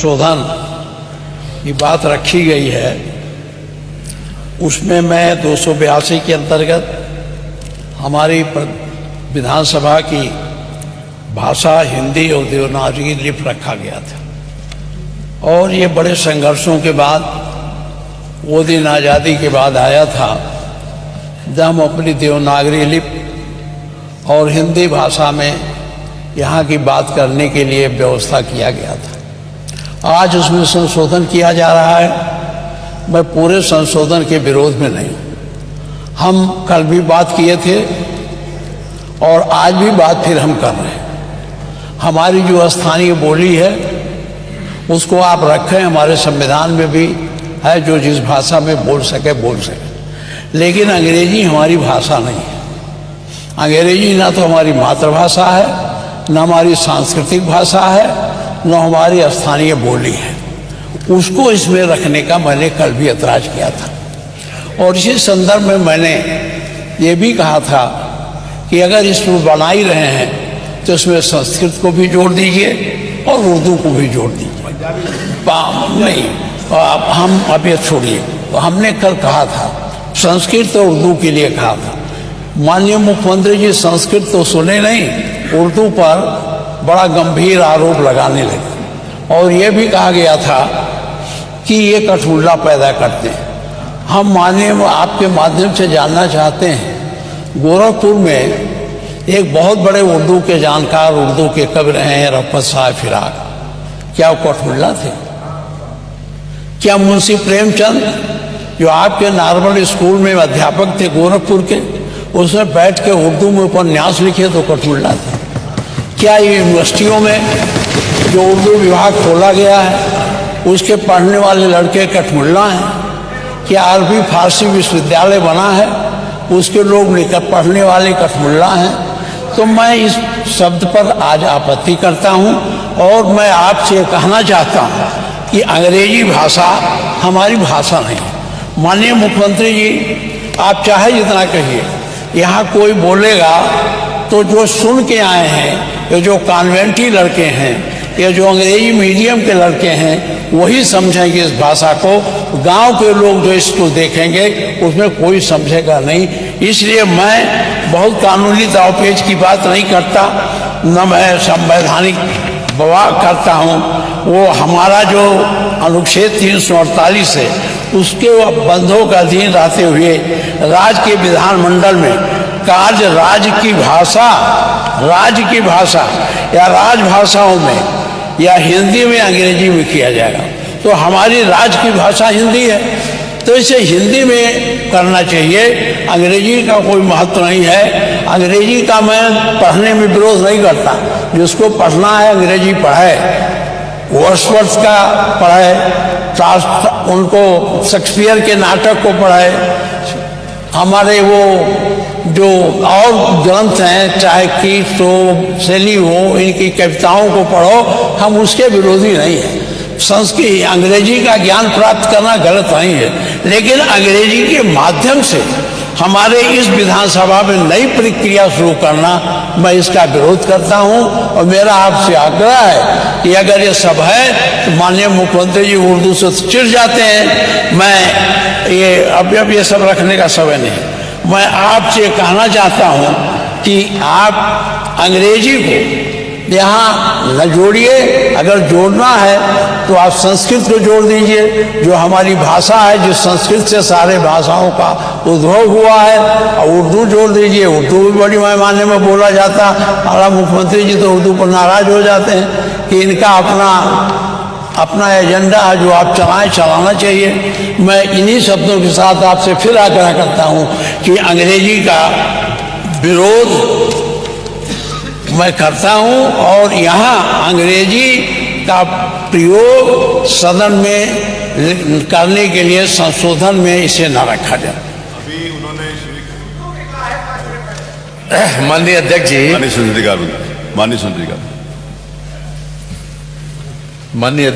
संशोधन की बात रखी गई है, उसमें मैं 282 के अंतर्गत हमारी विधानसभा की भाषा हिंदी और देवनागरी लिपि रखा गया था। और ये बड़े संघर्षों के बाद, वो दिन आज़ादी के बाद आया था जब हम अपनी देवनागरी लिपि और हिंदी भाषा में यहाँ की बात करने के लिए व्यवस्था किया गया था। आज उसमें संशोधन किया जा रहा है। मैं पूरे संशोधन के विरोध में नहीं हूँ। हम कल भी बात किए थे और आज भी बात फिर हम कर रहे हैं। हमारी जो स्थानीय बोली है उसको आप रखें, हमारे संविधान में भी है, जो जिस भाषा में बोल सके बोल सके। लेकिन अंग्रेजी हमारी भाषा नहीं है। अंग्रेजी ना तो हमारी मातृभाषा है, न हमारी सांस्कृतिक भाषा है, न हमारी स्थानीय बोली है। उसको इसमें रखने का मैंने कल भी ऐतराज किया था। और इसी संदर्भ में मैंने ये भी कहा था कि अगर इसमें बना ही रहे हैं तो इसमें संस्कृत को भी जोड़ दीजिए और उर्दू को भी जोड़ दीजिए। नहीं, हम अब ये छोड़िए। तो हमने कल कहा था, संस्कृत और उर्दू के लिए कहा था। माननीय मुख्यमंत्री जी संस्कृत तो सुने नहीं, उर्दू पर बड़ा गंभीर आरोप लगाने लगे। और ये भी कहा गया था कि ये कठपुतला पैदा करते हैं। हम माननीय आपके माध्यम से जानना चाहते हैं, गोरखपुर में एक बहुत बड़े उर्दू के जानकार, उर्दू के कवि रहे हैं रफ़त साहब फिराक। क्या वो कठपुतला थे? क्या मुंशी प्रेमचंद जो आपके नॉर्मल स्कूल में अध्यापक थे गोरखपुर के, उसमें बैठ के उर्दू में उपन्यास लिखे तो कठपुतला थे? क्या यूनिवर्सिटियों में जो उर्दू विभाग खोला गया है उसके पढ़ने वाले लड़के कठपुतला हैं? क्या अरबी फारसी विश्वविद्यालय बना है उसके लोग पढ़ने वाले कठपुतला हैं? तो मैं इस शब्द पर आज आपत्ति करता हूं और मैं आपसे कहना चाहता हूं कि अंग्रेजी भाषा हमारी भाषा नहीं। माननीय मुख्यमंत्री जी, आप चाहे जितना कहिए, यहाँ कोई बोलेगा तो जो सुन के आए हैं, ये जो कॉन्वेंटी लड़के हैं, ये जो अंग्रेजी मीडियम के लड़के हैं, वही समझेंगे इस भाषा को। गांव के लोग जो इसको देखेंगे उसमें कोई समझेगा नहीं। इसलिए मैं बहुत कानूनी दावपेच की बात नहीं करता, न मैं संवैधानिक बवाल करता हूँ। वो हमारा जो अनुच्छेद 348 है उसके बंधों का अधीन रहते हुए राज्य के विधानमंडल में कार्य राज्य की भाषा या राजभाषाओं में या हिंदी में अंग्रेजी में किया जाएगा। तो हमारी राज्य की भाषा हिंदी है, तो इसे हिंदी में करना चाहिए। अंग्रेजी का कोई महत्व नहीं है। अंग्रेजी का मैं पढ़ने में विरोध नहीं करता। जिसको पढ़ना है अंग्रेजी पढ़े, वर्ड्सवर्थ का पढ़े, उनको शेक्सपियर के नाटक को पढ़े, हमारे वो जो और ग्रंथ हैं, चाहे कीट्स हो, शैली हो, इनकी कविताओं को पढ़ो। हम उसके विरोधी नहीं हैं। संस्कृत अंग्रेजी का ज्ञान प्राप्त करना गलत नहीं है, लेकिन अंग्रेजी के माध्यम से हमारे इस विधानसभा में नई प्रक्रिया शुरू करना, मैं इसका विरोध करता हूं। और मेरा आपसे आग्रह है कि अगर ये सब है तो माननीय मुख्यमंत्री जी उर्दू से चिढ़ जाते हैं। मैं ये अब ये सब रखने का समय नहीं। मैं आपसे कहना चाहता हूं कि आप अंग्रेजी को यहाँ न जोड़िए। अगर जोड़ना है तो आप संस्कृत को जोड़ दीजिए, जो हमारी भाषा है, जिस संस्कृत से सारे भाषाओं का उद्भव हुआ है। और उर्दू जोड़ दीजिए। उर्दू भी बड़ी पैमाने में बोला जाता। हमारा मुख्यमंत्री जी तो उर्दू पर नाराज हो जाते हैं कि इनका अपना एजेंडा है जो आप चलाना चाहिए। मैं इन्हीं शब्दों के साथ आपसे फिर आग्रह करता हूँ कि अंग्रेजी का विरोध मैं करता हूं और यहाँ अंग्रेजी का प्रयोग सदन में करने के लिए संशोधन में इसे न रखा जाए। अभी उन्होंने माननीय अध्यक्ष जी, माननीय सुंदरीकार, माननीय